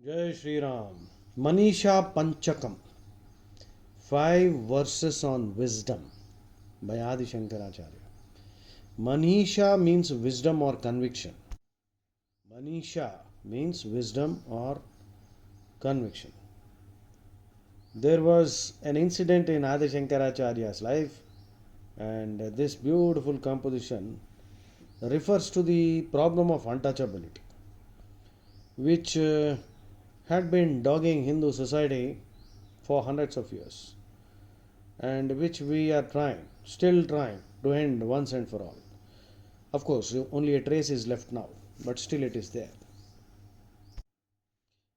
Jai Shri Ram. Manisha Panchakam. 5 verses on wisdom by Adi Shankaracharya. Manisha means wisdom or conviction. Manisha means wisdom or conviction. There was an incident in Adi Shankaracharya's life, and this beautiful composition refers to the problem of untouchability, which had been dogging Hindu society for hundreds of years, and which we are still trying to end once and for all. Of course, only a trace is left now, but still it is there.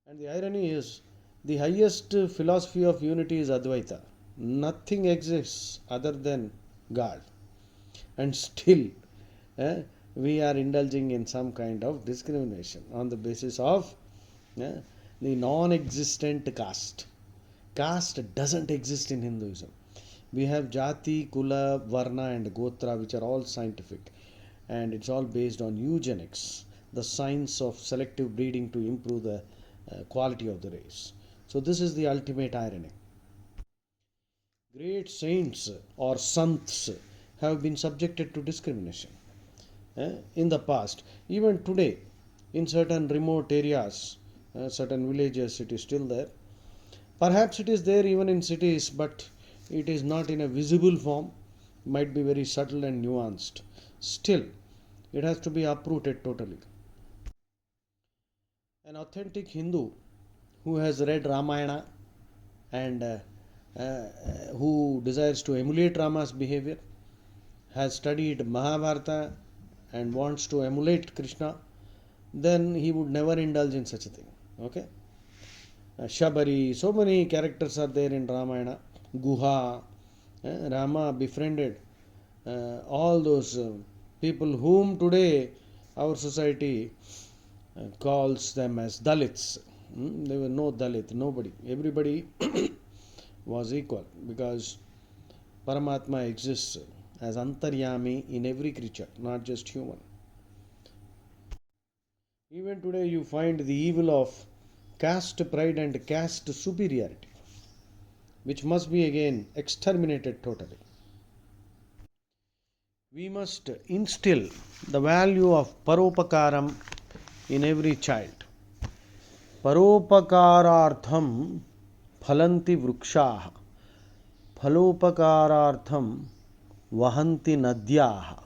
And the irony is, the highest philosophy of unity is Advaita. Nothing exists other than God. And still, eh, we are indulging in some kind of discrimination on the basis of the non existent caste. Caste doesn't exist in Hinduism. We have Jati, Kula, Varna, and Gotra, which are all scientific, and it's all based on eugenics, the science of selective breeding to improve the quality of the race. So, this is the ultimate irony. Great saints or sants have been subjected to discrimination in the past. Even today, in certain remote areas, certain villages, it is still there. Perhaps it is there even in cities, but it is not in a visible form, might be very subtle and nuanced. Still, it has to be uprooted totally. An authentic Hindu who has read Ramayana and who desires to emulate Rama's behavior, has studied Mahabharata and wants to emulate Krishna, then he would never indulge in such a thing. Okay? Shabari, so many characters are there in Ramayana. Guha, Rama befriended all those people whom today our society calls them as Dalits. There were no Dalit, nobody. Everybody was equal because Paramatma exists as Antaryami in every creature, not just human. Even today, you find the evil of caste pride and caste superiority, which must be again exterminated totally. We must instill the value of paropakaram in every child. Paropakarartham phalanti vrukshaah, phalopakarartham vahanti nadyah,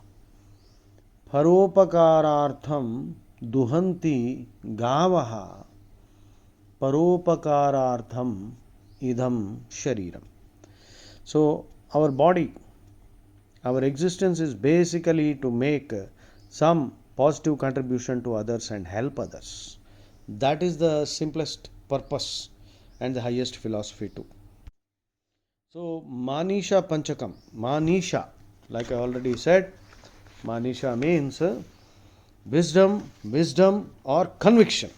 paropakarartham duhanti gavaha, paropakarartham idam shariram. So, our body, our existence is basically to make some positive contribution to others and help others. That is the simplest purpose and the highest philosophy too. So, manisha panchakam. Manisha, like I already said, manisha means wisdom or conviction.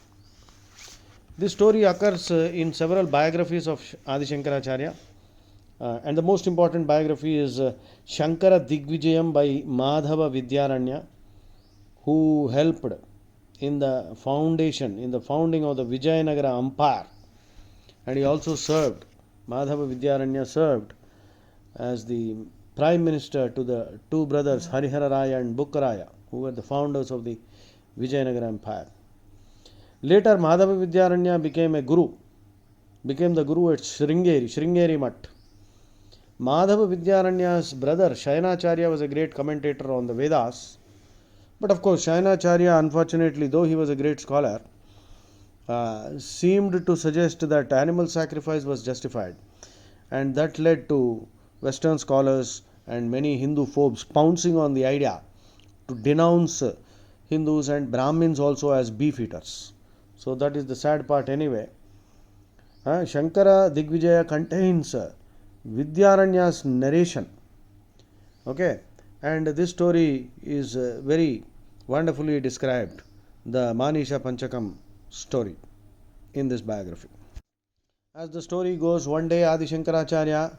This story occurs in several biographies of Adi Shankaracharya. And the most important biography is Shankara Digvijayam by Madhava Vidyaranya, who helped in the founding of the Vijayanagara Empire. And he also served, Madhava Vidyaranya served as the prime minister to the two brothers Harihara Raya and Bukkaraya, who were the founders of the Vijayanagara Empire. Later, Madhava Vidyaranya became the guru at Sringeri Mutt. Madhava Vidyaranya's brother Shayanacharya was a great commentator on the Vedas. But of course, Shayanacharya, unfortunately, though he was a great scholar, seemed to suggest that animal sacrifice was justified. And that led to Western scholars and many Hindu phobes pouncing on the idea to denounce Hindus and Brahmins also as beef eaters. So that is the sad part anyway. Shankara Digvijaya contains Vidyaranya's narration. Okay, and this story is very wonderfully described, the Manisha Panchakam story in this biography. As the story goes, one day Adi Shankaracharya,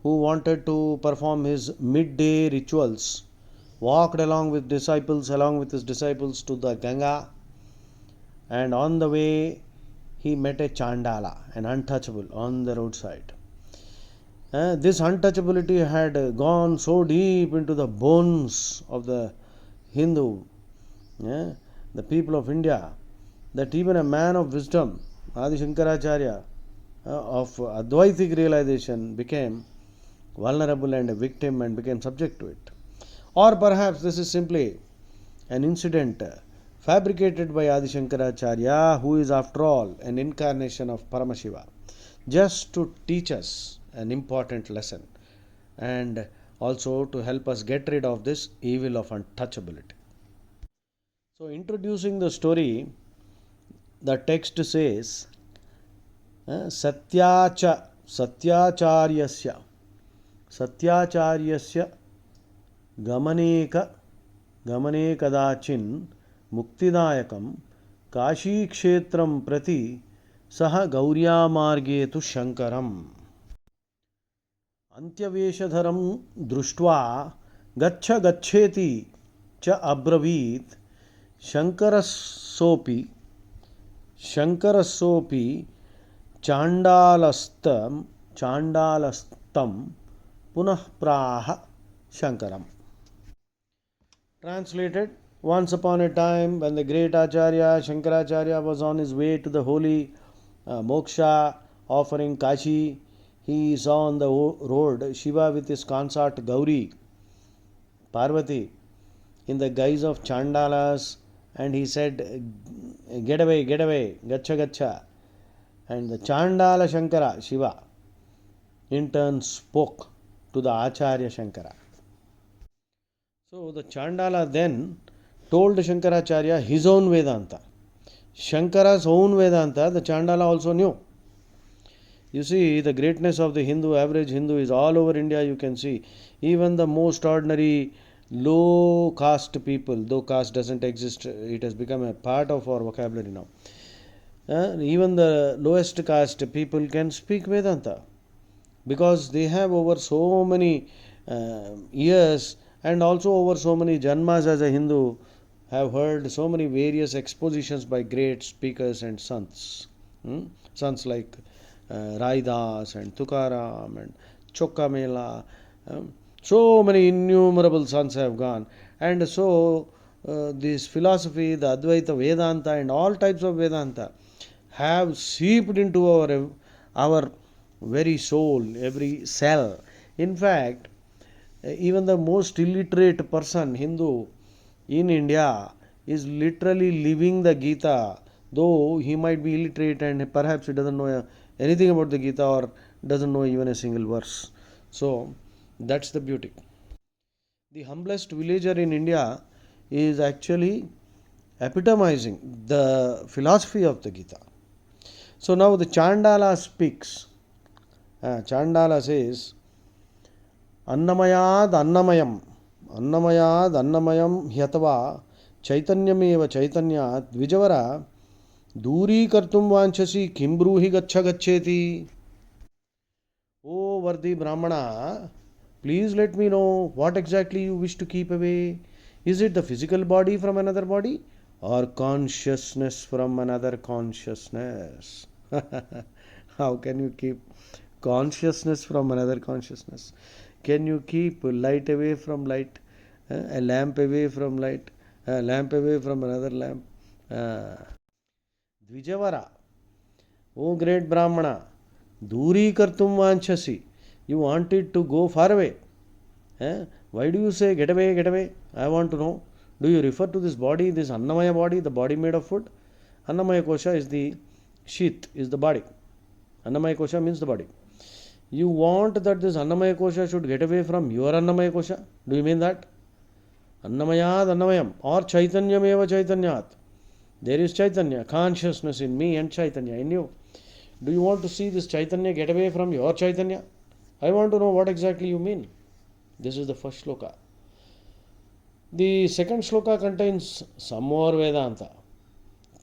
who wanted to perform his midday rituals, walked along with his disciples to the Ganga, and on the way he met a Chandala, an untouchable, on the roadside. This untouchability had gone so deep into the bones of the Hindu, the people of India, that even a man of wisdom, Adi Shankaracharya, of Advaitic realization, became vulnerable and a victim and became subject to it. Or perhaps this is simply an incident fabricated by Adi Shankaracharya, who is after all an incarnation of Paramashiva, just to teach us an important lesson and also to help us get rid of this evil of untouchability. So, introducing the story, the text says, Satyacharyasya गमने कदाचिन् मुक्तिदायकं काशीक्षेत्रं प्रति सह गौर्यामार्गे तु शङ्करम् अन्त्यवेशधरं दृष्ट्वा गच्छ गच्छेति च अब्रवीत् शङ्करस्सोऽपि चाण्डालस्तं पुनः प्राह Shankaram. Translated, once upon a time when the great Acharya Shankaracharya was on his way to the holy moksha offering Kashi, he saw on the road Shiva with his consort Gauri, Parvati, in the guise of Chandalas, and he said, get away, gacha gacha. And the Chandala Shankara, Shiva, in turn spoke to the Acharya Shankara. So the Chandala then told Shankaracharya his own Vedanta. Shankara's own Vedanta, the Chandala also knew. You see, the greatness of the Hindu, average Hindu, is all over India. You can see even the most ordinary low caste people, though caste doesn't exist, it has become a part of our vocabulary now. Even the lowest caste people can speak Vedanta because they have over so many years and also over so many janmas as a Hindu have heard so many various expositions by great speakers and sants. Sants like Raidas and Tukaram and Chokkamela. So many innumerable sons have gone. And so this philosophy, the Advaita Vedanta and all types of Vedanta have seeped into our very soul, every cell. In fact, even the most illiterate person, Hindu, in India is literally living the Gita, though he might be illiterate and perhaps he doesn't know anything about the Gita or doesn't know even a single verse. So, that's the beauty. The humblest villager in India is actually epitomizing the philosophy of the Gita. So, now the Chandala speaks. Chandala says, अन्नमयाद अन्नमयम ह्यथवा चैतन्यमेव चैतन्यात् द्विजवर दूरीकर्तुं वाञ्छसि किं ब्रूहि गच्छ गच्छेति. O worthy Brahmana, please let me know what exactly you wish to keep away. Is it the physical body from another body or consciousness from another consciousness? How can you keep consciousness from another consciousness? Can you keep light away from light, a lamp away from light, a lamp away from another lamp? Dvijavara, O great Brahmana, Duri kartum vanchasi, you want it to go far away. Why do you say get away, get away? I want to know. Do you refer to this body, this Annamaya body, the body made of food? Annamaya kosha is the sheath, is the body. Annamaya kosha means the body. You want that this Annamaya kosha should get away from your Annamaya kosha? Do you mean that? Annamayad Annamayam or Chaitanyam eva Chaitanyat. There is Chaitanya, consciousness in me and Chaitanya in you. Do you want to see this Chaitanya get away from your Chaitanya? I want to know what exactly you mean. This is the first shloka. The second shloka contains some more Vedanta.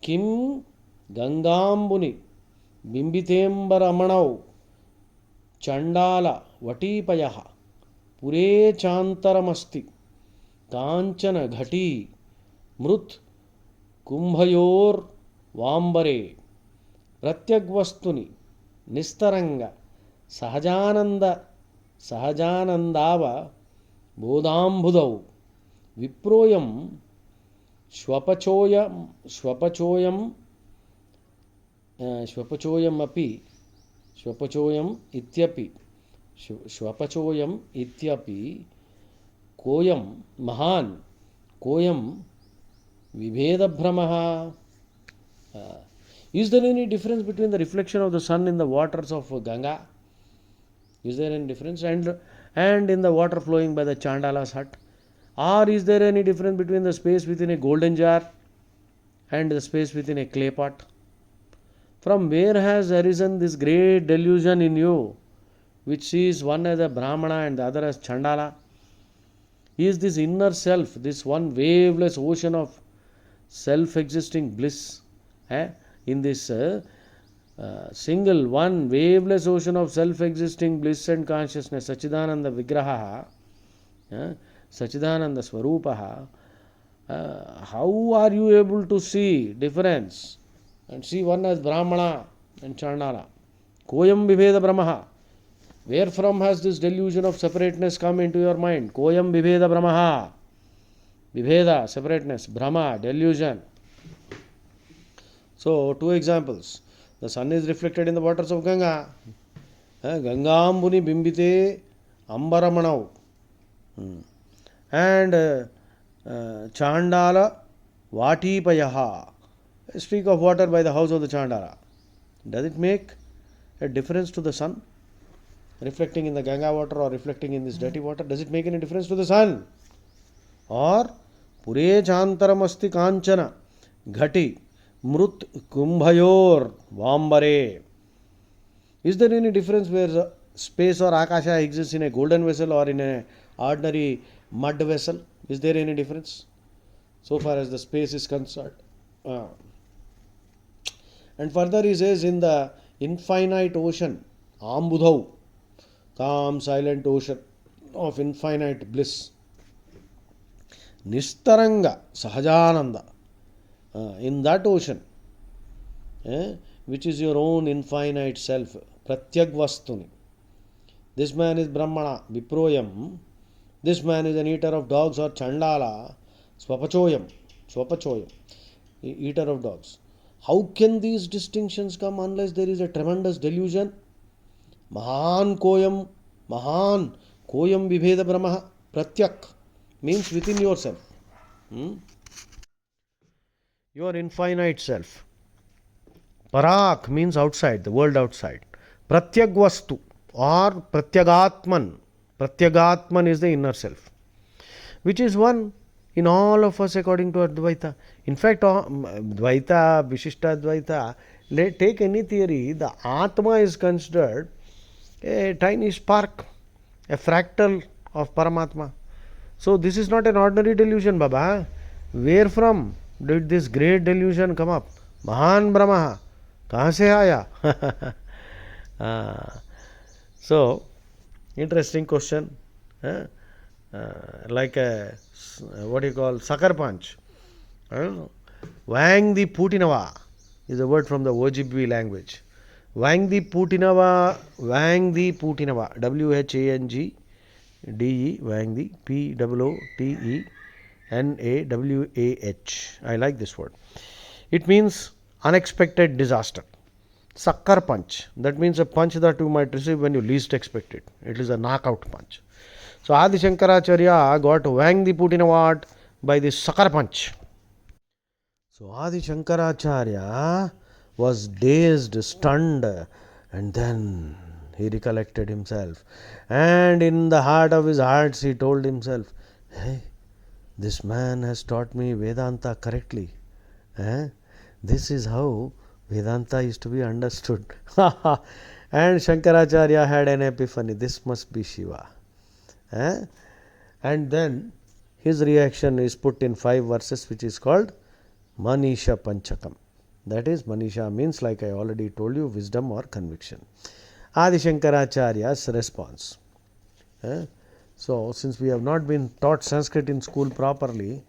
Kim Gangambuni Bimbitembaramanau Chandala Vatipayaha Pure Chantaramasti Kanchana Ghati Mrut Kumbhayor Vambare प्रत्यग्वस्तुनि निस्तरंग सहजानंदाव बोधांबुधौ विप्रोयं श्वपचोयम् इत्यपि कोयं महान् कोयं विभेदभ्रमः. Is there any difference between the reflection of the sun in the waters of Ganga? Is there any difference? And in the water flowing by the Chandala's hut? Or is there any difference between the space within a golden jar and the space within a clay pot? From where has arisen this great delusion in you, which sees one as a Brahmana and the other as Chandala? Is this inner self, this one waveless ocean of self-existing bliss, in this single one waveless ocean of self-existing bliss and consciousness, Sachidananda Vigraha, Sachidananda Swarupaha, how are you able to see difference and see one as Brahmana and Chandala? Koyam Viveda Brahmaha. Where from has this delusion of separateness come into your mind? Koyam Viveda Brahmaha. Viveda, separateness. Brahma, delusion. So, two examples. The sun is reflected in the waters of Ganga. Gangambuni bimbite ambaramanau. And Chandala Vatipayaha. A streak of water by the house of the Chandala. Does it make a difference to the sun? Reflecting in the Ganga water or reflecting in this dirty water? Does it make any difference to the sun? Or Pure Chantaramasti Kanchana Ghati Mrut Kumbhayor Vambare. Is there any difference where space or Akasha exists in a golden vessel or in an ordinary mud vessel? Is there any difference? So far as the space is concerned. And further he says, in the infinite ocean, Ambudhau, calm, silent ocean of infinite bliss, Nistaranga, Sahajananda, in that ocean, which is your own infinite self, Pratyagvastuni. This man is Brahmana, Viproyam. This man is an eater of dogs or Chandala, Swapachoyam, eater of dogs. How can these distinctions come unless there is a tremendous delusion? Mahan Koyam Vibheda Brahma, Pratyak means within yourself. Your infinite self. Parak means outside, the world outside. Pratyagvastu or Pratyagatman. Pratyagatman is the inner self, which is one in all of us according to Advaita. In fact, Dvaita, Vishishta Advaita, take any theory, the Atma is considered a tiny spark, a fractal of Paramatma. So this is not an ordinary delusion, Baba. Where from did this great delusion come up? Mahan Brahma. Kahan se aaya? So, interesting question. Like a, what do you call, sucker punch. Wang the Putinava is a word from the Ojibwe language. Wang the Putinava, WHANGDE, Wang the POOTENAWAH. I like this word. It means unexpected disaster. Sucker punch. That means a punch that you might receive when you least expect it. It is a knockout punch. So Adi Shankaracharya got wang the Putinava by this sucker punch. So Adi Shankaracharya was dazed, stunned, and then he recollected himself. And in the heart of his hearts he told himself, hey, this man has taught me Vedanta correctly. This is how Vedanta is to be understood. And Shankaracharya had an epiphany. This must be Shiva. And then his reaction is put in 5 verses, which is called manisha panchakam. That is, manisha means, like I already told you, wisdom or conviction. Adi Shankaracharya's response. So, since we have not been taught Sanskrit in school properly,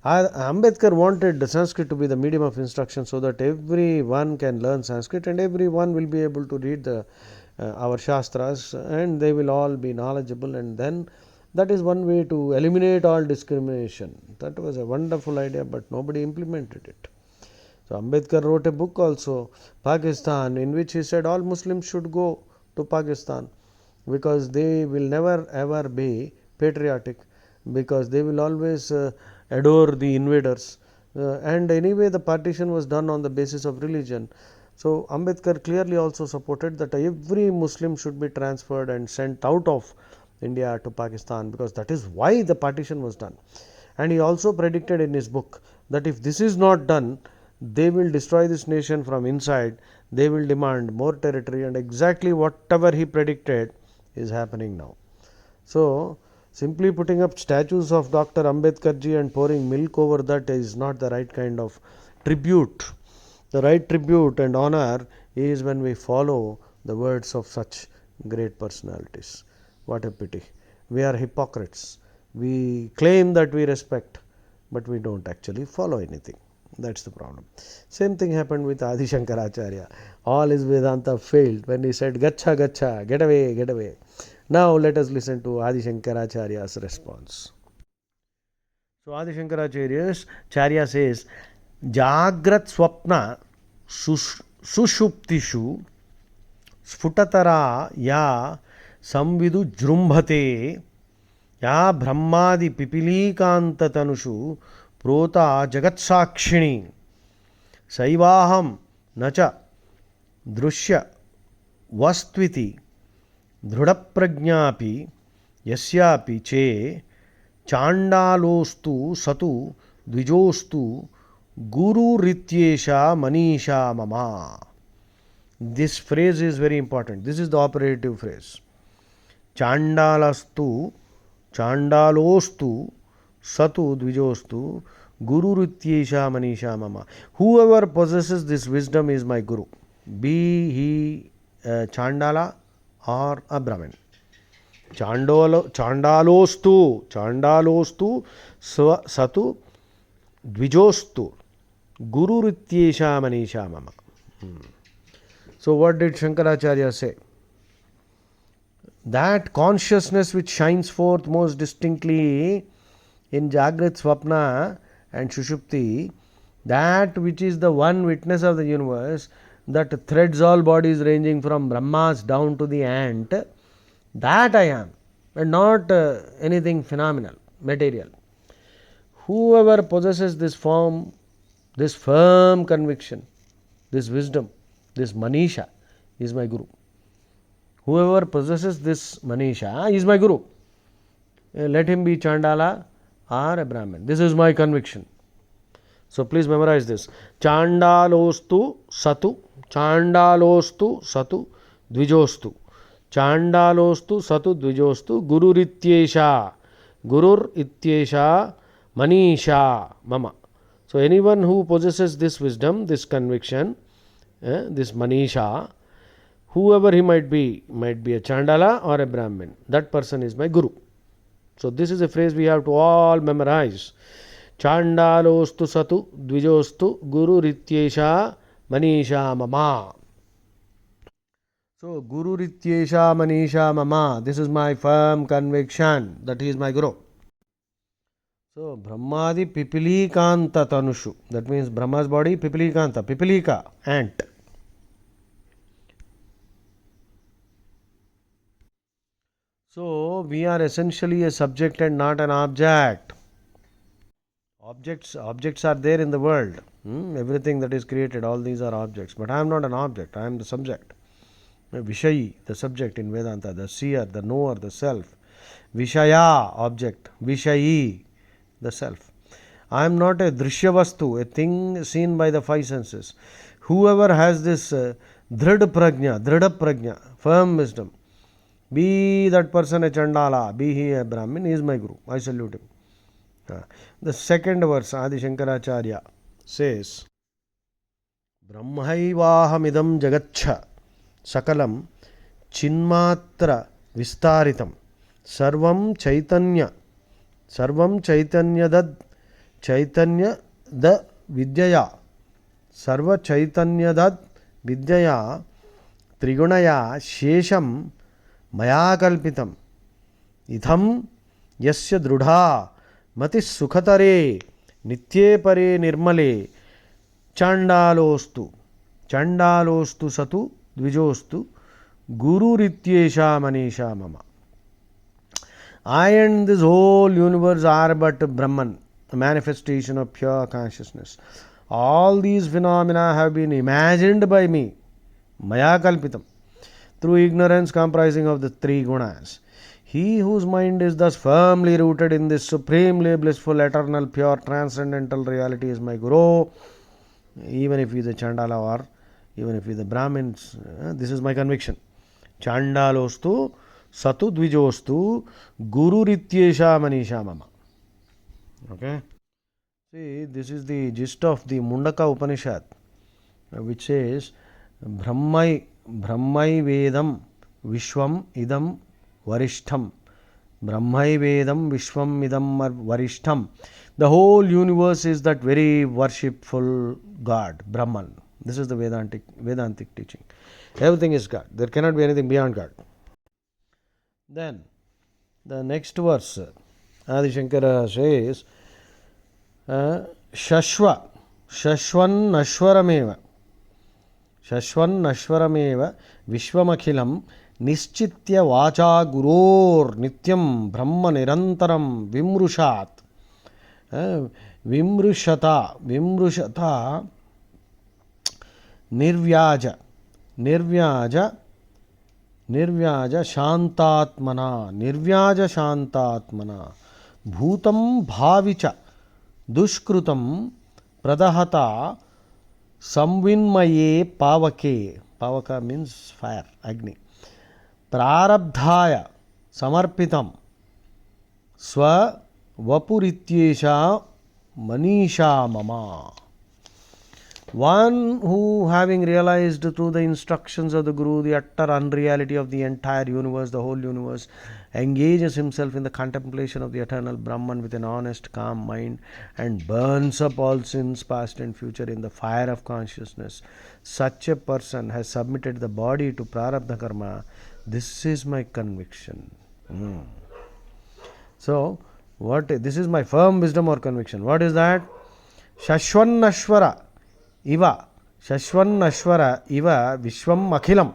Ambedkar wanted Sanskrit to be the medium of instruction so that everyone can learn Sanskrit and everyone will be able to read our Shastras and they will all be knowledgeable, and then that is one way to eliminate all discrimination. That was a wonderful idea, but nobody implemented it. So Ambedkar wrote a book also, Pakistan, in which he said all Muslims should go to Pakistan because they will never ever be patriotic, because they will always adore the invaders. And anyway, the partition was done on the basis of religion. So Ambedkar clearly also supported that every Muslim should be transferred and sent out of India to Pakistan, because that is why the partition was done. And he also predicted in his book that if this is not done, they will destroy this nation from inside, they will demand more territory, and exactly whatever he predicted is happening now. So, simply putting up statues of Dr. Ambedkar ji and pouring milk over that is not the right kind of tribute. The right tribute and honor is when we follow the words of such great personalities. What a pity. We are hypocrites. We claim that we respect, but we don't actually follow anything. That's the problem. Same thing happened with Adi Shankaracharya. All his Vedanta failed when he said, Gacha, Gacha, get away, get away. Now let us listen to Adi Shankaracharya's response. So Adi Shankaracharya says, Jagrat Swapna Sushuptishu Sfutatara Ya Samvidu Jrumbhate Ya Brahmadi Pipilekanta Tanushu Prota Jagatsakshini Saivaham Nacha Drushya Vastviti Dhrudaprajnapi Yasyapi Che Chandalostu Satu Dvijostu Guru Rityesha Manisha Mama. This phrase is very important. This is the operative phrase. Chandalostu Satu Dvijostu Guru Rityesha Manisha Mama. Whoever possesses this wisdom is my Guru. Be he Chandala or a Brahmin. Chandalostu Satu Dvijostu Guru Rityesha Manisha Mama. So what did Shankaracharya say? That consciousness which shines forth most distinctly in Jagrat, Swapna and Shushupti, that which is the one witness of the universe, that threads all bodies ranging from Brahmas down to the ant, that I am, and not anything phenomenal, material. Whoever possesses this form, this firm conviction, this wisdom, this manisha is my Guru. Whoever possesses this manisha is my Guru. Let him be Chandala or a Brahmin. This is my conviction. So please memorize this. Chandalostu Satu Dvijostu. Chandalostu Satu Dvijostu Guru Rityesha Manisha Mama. So anyone who possesses this wisdom, this conviction, this manisha, whoever he might be a Chandala or a Brahmin, that person is my Guru. So this is a phrase we have to all memorize. Chandalostu Satu Dvijostu Guru Rityesha Manisha Mama. So Guru Rityesha Manisha Mama, this is my firm conviction that he is my Guru. So Brahmadi Pipilekanta Tanushu, that means Brahma's body, Pipilekanta, Pipileka, ant. So we are essentially a subject and not an object. Objects are there in the world. Everything that is created, all these are objects. But I am not an object, I am the subject. Vishayi, the subject in Vedanta, the seer, the knower, the self. Vishaya, object. Vishayi, the self. I am not a drishyavastu, a thing seen by the five senses. Whoever has this dhrida prajna, firm wisdom, be that person a Chandala, be he a Brahmin, he is my Guru. I salute him. The second verse, Adi Shankaracharya says, Brahmaivahamidam jagatcha sakalam chinmatra vistaritam sarvam chaitanyadad chaitanya the vidyaya sarva chaitanyadad vidyaya trigunaya shesham maya kalpitam idham yasya drudha matis sukhatare nitye pare nirmale chandalostu satu dvijostu guru rityesha manisha mama. I and this whole universe are but Brahman, a manifestation of pure consciousness. All these phenomena have been imagined by me, maya kalpitam, through ignorance comprising of the three gunas. He whose mind is thus firmly rooted in this supremely blissful, eternal, pure, transcendental reality is my Guru. Even if he is a Chandala or even if he is a Brahmins, this is my conviction. Chandalostu Satu Dvijostu Guru Rityesha Manisha Mama. Okay. See, this is the gist of the Mundaka Upanishad, which says Brahmai Vedam Vishwam Idam Varishtham. Brahmai Vedam Vishwam Idam Varishtham. The whole universe is that very worshipful God, Brahman. This is the Vedantic teaching. Everything is God. There cannot be anything beyond God. Then, the next verse, Adi Shankara says, Shashvan Nashwarameva Vishwamakhilam Nischitya Vacha Guror Nityam Brahma Nirantaram Vimrushat Vimrushata Nirvyaja Shantatmana Bhutam Bhavicha Dushkrutam Pradahata Samvinmaye Pavaka means fire, Agni. Prarabdhaya Samarpitam Swa Vapurityesha Manisha Mama. One who, having realized through the instructions of the Guru the utter unreality of the entire universe, the whole universe, engages himself in the contemplation of the eternal Brahman with an honest, calm mind and burns up all sins, past and future, in the fire of consciousness, such a person has submitted the body to prarabdha karma. This is my conviction. So, this is my firm wisdom or conviction. What is that? Shashvannashvara Iva Vishwam Akhilam.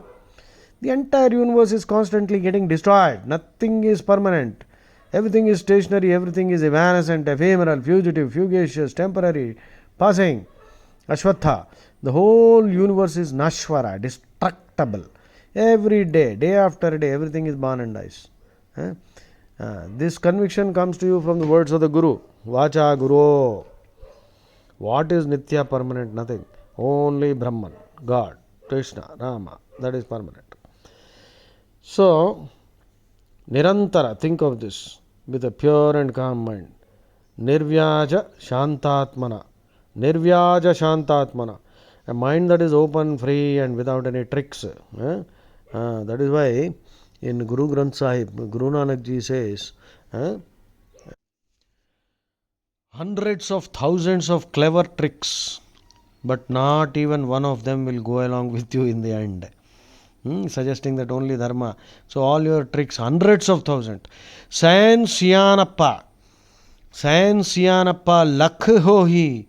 The entire universe is constantly getting destroyed. Nothing is permanent. Everything is stationary, everything is evanescent, ephemeral, fugitive, fugacious, temporary, passing. Ashwatha. The whole universe is Nashvara, destructible. Every day, day after day, everything is born and dies. This conviction comes to you from the words of the Guru. Vacha Guru. What is Nitya permanent? Nothing. Only Brahman, God, Krishna, Rama. That is permanent. So, Nirantara, think of this with a pure and calm mind. Nirvyaja Shantatmana. A mind that is open, free and without any tricks. That is why in Guru Granth Sahib, Guru Nanak Ji says, hundreds of thousands of clever tricks, but not even one of them will go along with you in the end. Suggesting that only dharma. So all your tricks, hundreds of thousands. Sain Siyanappa lakh hohi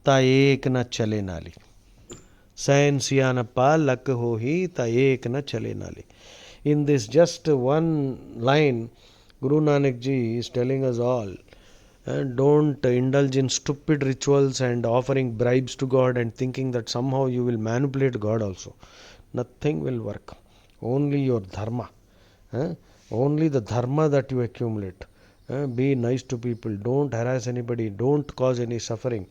ta ek na chale nali. Sain Siyanappa lakh hohi ta ek na chale nali. In this just one line, Guru Nanak Ji is telling us all, don't indulge in stupid rituals and offering bribes to God and thinking that somehow you will manipulate God also. Nothing will work. Only your dharma. Only the dharma that you accumulate. Be nice to people. Don't harass anybody. Don't cause any suffering.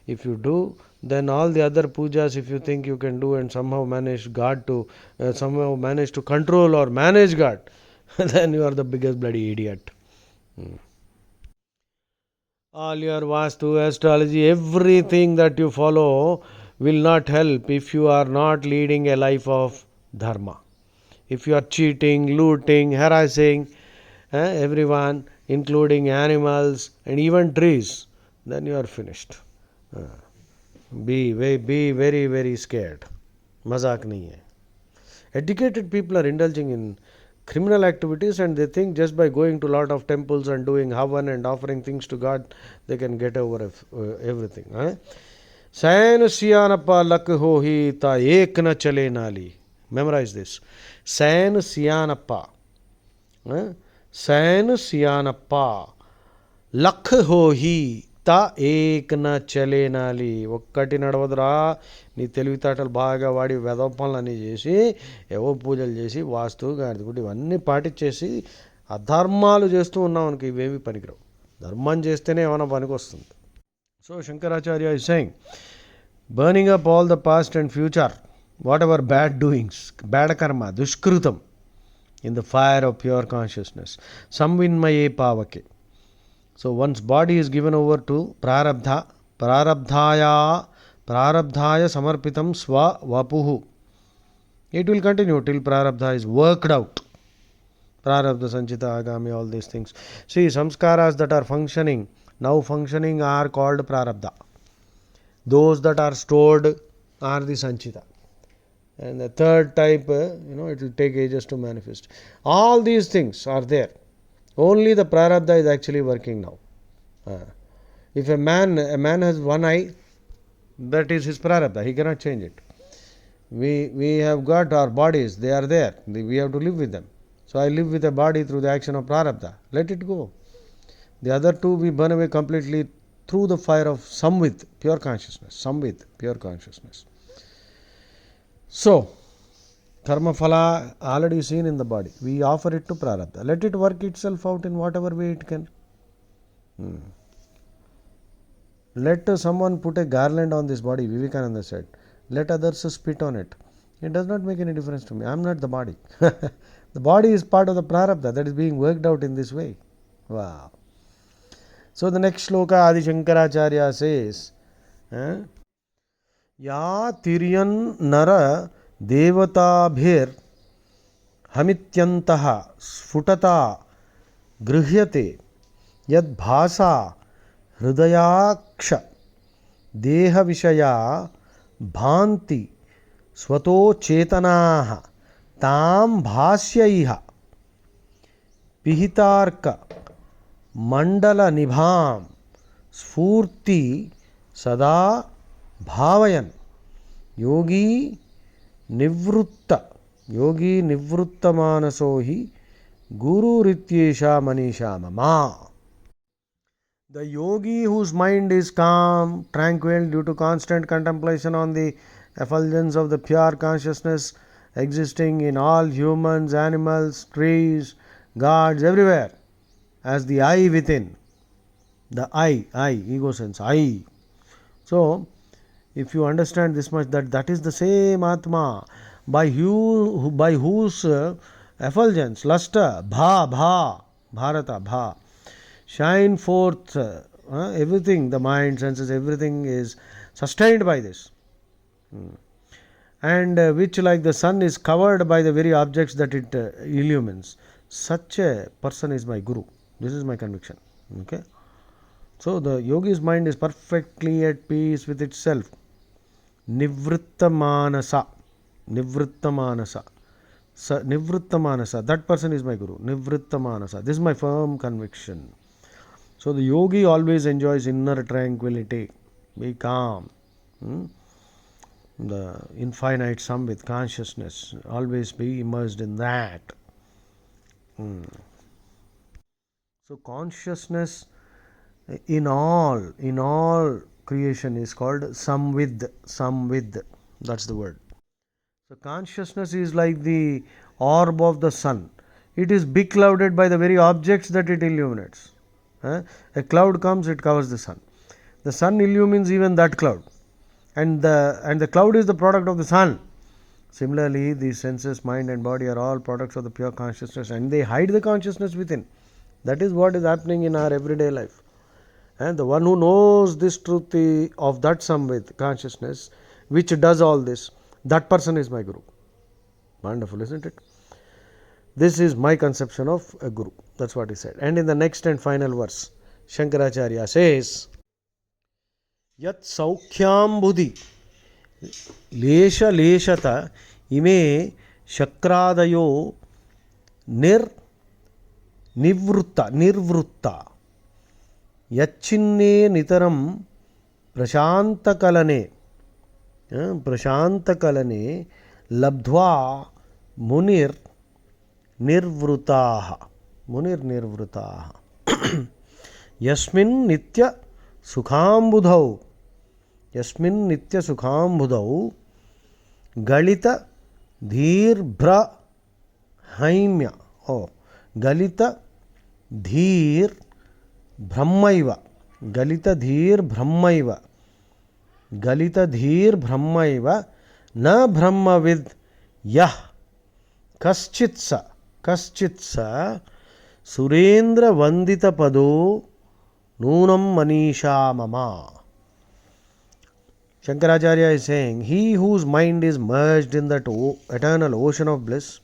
If you do, then all the other pujas, if you think you can do and somehow manage God to, somehow manage to control or manage God, then you are the biggest bloody idiot. All your Vastu, astrology, everything that you follow will not help if you are not leading a life of dharma. If you are cheating, looting, harassing everyone, including animals and even trees, then you are finished. Be very, very scared. Mazak nahi hai. Educated people are indulging in criminal activities and they think just by going to lot of temples and doing havan and offering things to God, they can get over everything. Sayan siyanappa lak hohi ta ek na chale nali. Memorize this. Sayan siyanappa. Sayan siyanappa లక్ హోహి త ఏకన చలేనాలి. ఒక్కటి నడవదురా. నీ తెలివితేటలు బాగా వాడి వెధవ పనులన్నీ చేసి ఏవో పూజలు చేసి వాస్తు గాడిదగుడి ఇవన్నీ పాటించేసి అధర్మాలు చేస్తూ ఉన్నాం అనుకో, ఇవేవి పనికిరావు. ధర్మం చేస్తేనే ఏమైనా పనికి వస్తుంది. So Shankaracharya is saying, burning up all the past and future, whatever bad doings, bad karma, dushkritam, in the fire of pure consciousness, సంవిన్మయే పావకే. So one's body is given over to prarabdha, prarabdhaya samarpitam swa vapuhu. It will continue till prarabdha is worked out. Prarabdha, sanchita, agami, all these things. See, samskaras that are now functioning are called prarabdha. Those that are stored are the sanchita. And the third type, it will take ages to manifest. All these things are there. Only the prarabdha is actually working now. If a man has one eye, that is his prarabdha. He cannot change it. We have got our bodies. They are there. We have to live with them. So I live with a body through the action of prarabdha. Let it go. The other two we burn away completely through the fire of samvid, pure consciousness. Samvid, pure consciousness. So, karma phala already seen in the body. We offer it to prarabdha. Let it work itself out in whatever way it can. Let someone put a garland on this body, Vivekananda said. Let others spit on it. It does not make any difference to me. I am not the body. The body is part of the prarabdha that is being worked out in this way. Wow. So the next shloka Adi Shankaracharya says, Ya tiryan nara devatabhir hamityantaha sfutata grihyate yad bhasa హృదయాక్ష దేహ విషయ భాంతి స్వతో చేతనా తాం భాస్యైహ పిహితార్క మండల నిభాం స్ఫూర్తి సదా భావయన్ యోగి నివృత్త మానసో హి గురురిత్యేషా Manisha మమా. The yogi whose mind is calm, tranquil due to constant contemplation on the effulgence of the pure consciousness existing in all humans, animals, trees, gods, everywhere, as the I within. The I, ego sense, I. So, if you understand this much, that is the same Atma by whose effulgence, luster, bharata, shine forth everything, the mind, senses, everything is sustained by this. And which like the sun is covered by the very objects that it illumines. Such a person is my guru. This is my conviction. Okay. So the yogi's mind is perfectly at peace with itself. Nivritta manasa. That person is my guru. Nivritta manasa. This is my firm conviction. So the yogi always enjoys inner tranquility. Be calm. The infinite sum with consciousness. Always be immersed in that. So consciousness in all creation is called samvid. That's the word. So consciousness is like the orb of the sun. It is beclouded by the very objects that it illuminates. A cloud comes, it covers the sun. The sun illumines even that cloud. And the cloud is the product of the sun. Similarly, the senses, mind and body are all products of the pure consciousness and they hide the consciousness within. That is what is happening in our everyday life. And the one who knows this truth of that samvid consciousness, which does all this, that person is my guru. Wonderful, isn't it? This is my conception of a guru. That's what he said. And in the next and final verse, Shankaracharya says, यत् सौख्याम्बुधि लेशलेशत इमे शक्रादयो निर्वृत्ता यच्चिन्ने नितरं प्रशान्तकलने लब्ध्वा मुनिर्निर्वृताः यस्मिन् नित्यसुखाम्बुधौ गलित धीर्ब्रह्मैव गलितधीर्ब्रह्मैव न ब्रह्मविद् यः कश्चित् स सुरेन्द्रवन्दितपदो नूनं manisha mama. Shankaracharya is saying, he whose mind is merged in that eternal ocean of bliss,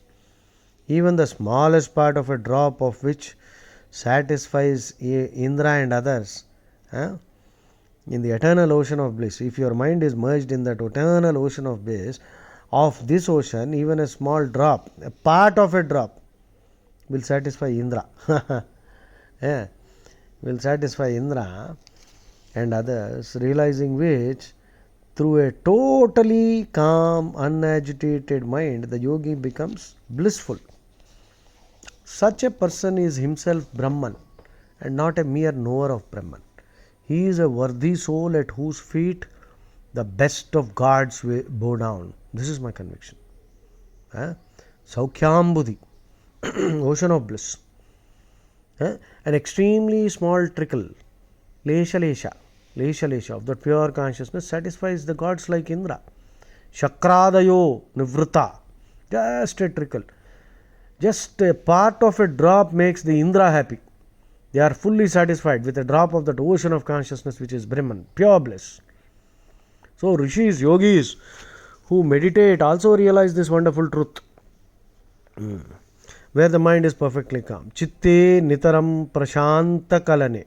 even the smallest part of a drop of which satisfies Indra and others, in the eternal ocean of bliss, if your mind is merged in that eternal ocean of bliss, of this ocean, even a small drop, a part of a drop, will satisfy Indra. Will satisfy Indra and others, realizing which, through a totally calm, unagitated mind, the yogi becomes blissful. Such a person is himself Brahman and not a mere knower of Brahman. He is a worthy soul at whose feet the best of gods bow down. This is my conviction. Saukhyambudhi, ocean of bliss. An extremely small trickle, lesha of that pure consciousness satisfies the gods like Indra. Shakradayo nivruta, just a trickle. Just a part of a drop makes the Indra happy. They are fully satisfied with a drop of that ocean of consciousness which is Brahman, pure bliss. So rishis, yogis who meditate also realize this wonderful truth. Where the mind is perfectly calm. Chitte nitaram prashanta kalane.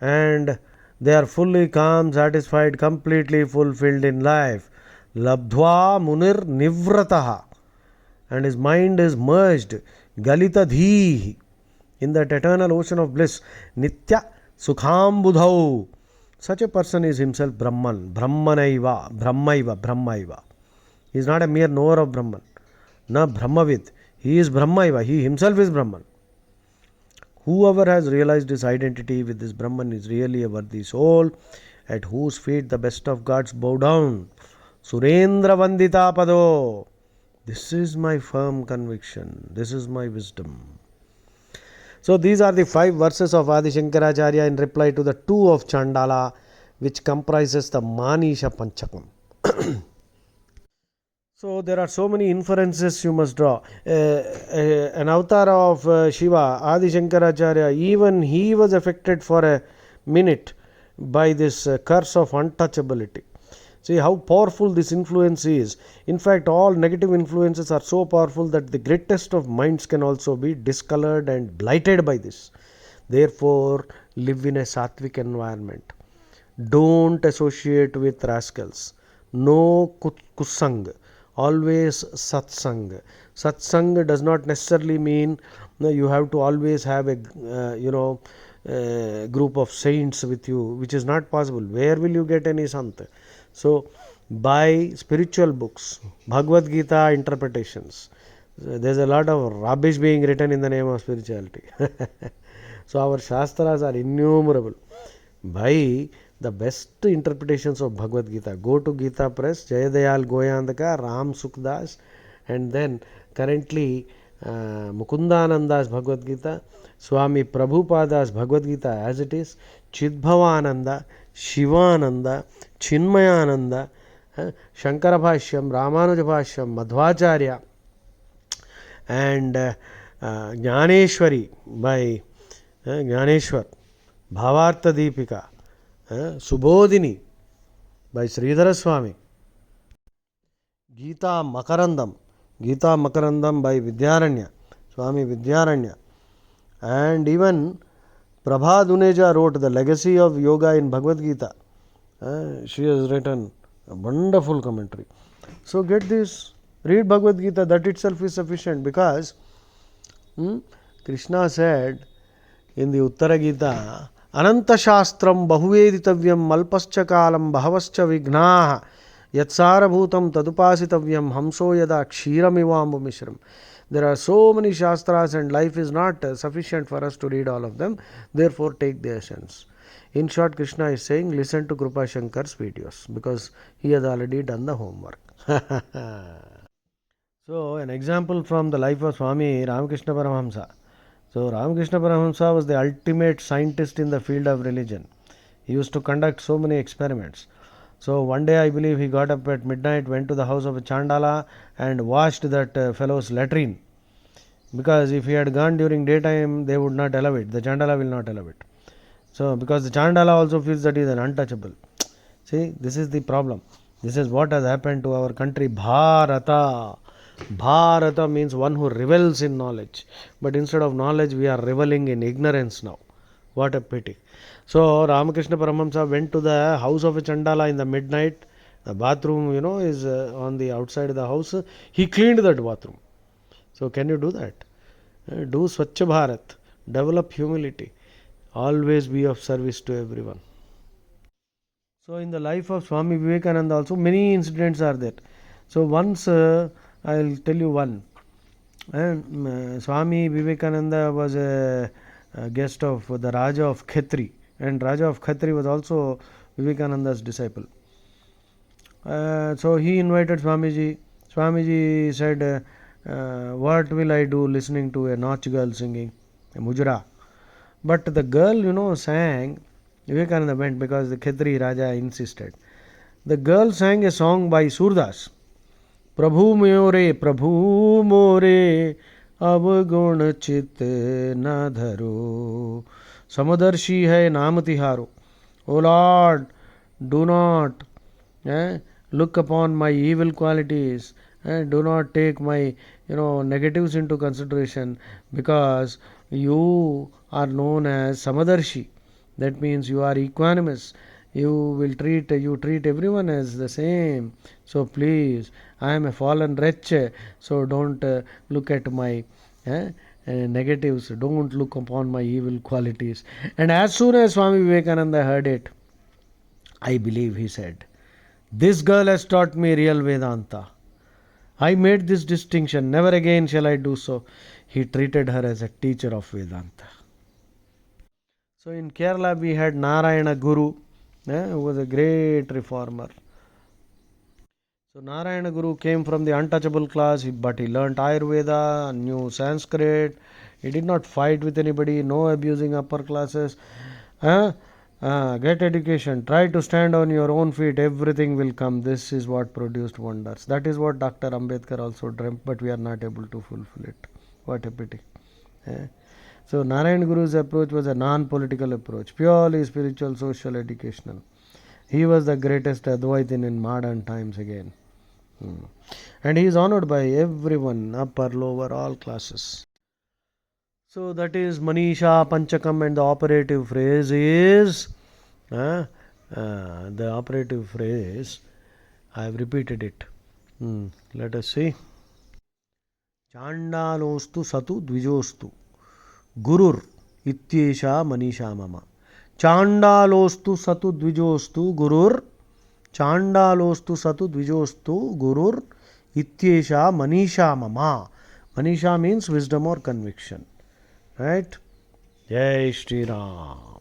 And they are fully calm, satisfied, completely fulfilled in life. Labdhva munir nivrataha. And his mind is merged. Galita dhi. In that eternal ocean of bliss. Nitya sukhambudhau. Such a person is himself Brahman. Brahmaiva. He is not a mere knower of Brahman. Na Brahmavid. He is Brahmaiva. He himself is Brahman. Whoever has realized his identity with this Brahman is really a worthy soul, at whose feet the best of gods bow down. Surendra Vandita Pado. This is my firm conviction. This is my wisdom. So these are the 5 verses of Adi Shankaracharya in reply to the 2 of Chandala, which comprises the manisha panchakam. So there are so many inferences you must draw. An avatar of Shiva, Adi Shankaracharya, even he was affected for a minute by this curse of untouchability. See how powerful this influence is. In fact, all negative influences are so powerful that the greatest of minds can also be discolored and blighted by this. Therefore, live in a sattvic environment. Don't associate with rascals. No kusang. Always satsang. Satsang does not necessarily mean you have to always have a group of saints with you, which is not possible. Where will you get any sant? So buy spiritual books, Bhagavad Gita interpretations. There's a lot of rubbish being written in the name of spirituality. So our shastras are innumerable. Buy the best interpretations of Bhagavad Gita. Go to Gita Press, Jayadayal Goyandaka, Ram Sukdas, and then currently Mukundananda's Bhagavad Gita, Swami Prabhupada's Bhagavad Gita as it is, Chidbhavananda, Shivananda, Chinmayananda, Shankara Bhashyam, Ramanuja Bhashyam, Madhvacharya, and Jnaneshwari by Jnaneshwar, Bhavartha Deepika, Subodhini by Sridhara Swami, Gita Makarandam by Vidyaranya, Swami Vidyaranya, and even Prabha Duneja wrote The Legacy of Yoga in Bhagavad Gita. She has written a wonderful commentary. So get this, read Bhagavad Gita, that itself is sufficient, because Krishna said in the Uttara Gita, Ananta Shastram Bahuveditavyam Malpascha Kalam Bhavascha Vignaha Yatsara Bhutam Tadupasitavyam Hamso Yada Kshiramivambu Mishram. There are so many Shastras and life is not sufficient for us to read all of them. Therefore, take the essence. In short, Krishna is saying, listen to Krupa Shankar's videos, because he has already done the homework. So, an example from the life of Swami Ramakrishna Paramahamsa. So, Ramakrishna Paramahamsa was the ultimate scientist in the field of religion. He used to conduct so many experiments. So, one day I believe he got up at midnight, went to the house of a Chandala and washed that fellow's latrine. Because if he had gone during daytime, they would not allow it. The Chandala will not allow it. So, because the Chandala also feels that he is an untouchable. See, this is the problem. This is what has happened to our country, Bharata. Bharata means one who revels in knowledge. But instead of knowledge, we are reveling in ignorance now. What a pity. So, Ramakrishna Paramahamsa went to the house of a Chandala in the midnight. The bathroom, is on the outside of the house. He cleaned that bathroom. So, can you do that? Do Swachha Bharat. Develop humility. Always be of service to everyone. So, in the life of Swami Vivekananda also, many incidents are there. So, once I will tell you one. Swami Vivekananda was a guest of the Raja of Khetri, and Raja of Khetri was also Vivekananda's disciple. So he invited Swamiji. Swamiji said, what will I do listening to a Nach girl singing, a Mujra? But the girl, sang. Vivekananda went because the Khetri Raja insisted. The girl sang a song by Surdas. प्रभु मोरे अवगुण चित न धरो समदर्शी है नाम तिहारो. O Lord, do not look upon my evil qualities, do not take my negatives into consideration, because you are known as Samadarshi. That means you are equanimous. You treat everyone as the same. So please, I am a fallen wretch. So don't look at my negatives. Don't look upon my evil qualities. And as soon as Swami Vivekananda heard it, I believe he said, this girl has taught me real Vedanta. I made this distinction. Never again shall I do so. He treated her as a teacher of Vedanta. So in Kerala we had Narayana Guru, who was a great reformer. So Narayana Guru came from the untouchable class, but he learnt Ayurveda, knew Sanskrit. He did not fight with anybody, no abusing upper classes. Get education, try to stand on your own feet, everything will come. This is what produced wonders. That is what Dr. Ambedkar also dreamt, but we are not able to fulfill it. What a pity. So Narayana Guru's approach was a non-political approach, purely spiritual, social, educational. He was the greatest Advaitin in modern times again. And he is honored by everyone, upper, lower, all classes. So that is manisha, panchakam, and the operative phrase is, I have repeated it. Let us see. Chandalostu satu dvijostu gurur ityesha manisha mama. Chandalostu satu dvijostu gurur. Chandalostu satu dvijostu gurur ityesha manisha mama. Manisha means wisdom or conviction. Right? Jai Shri Ram.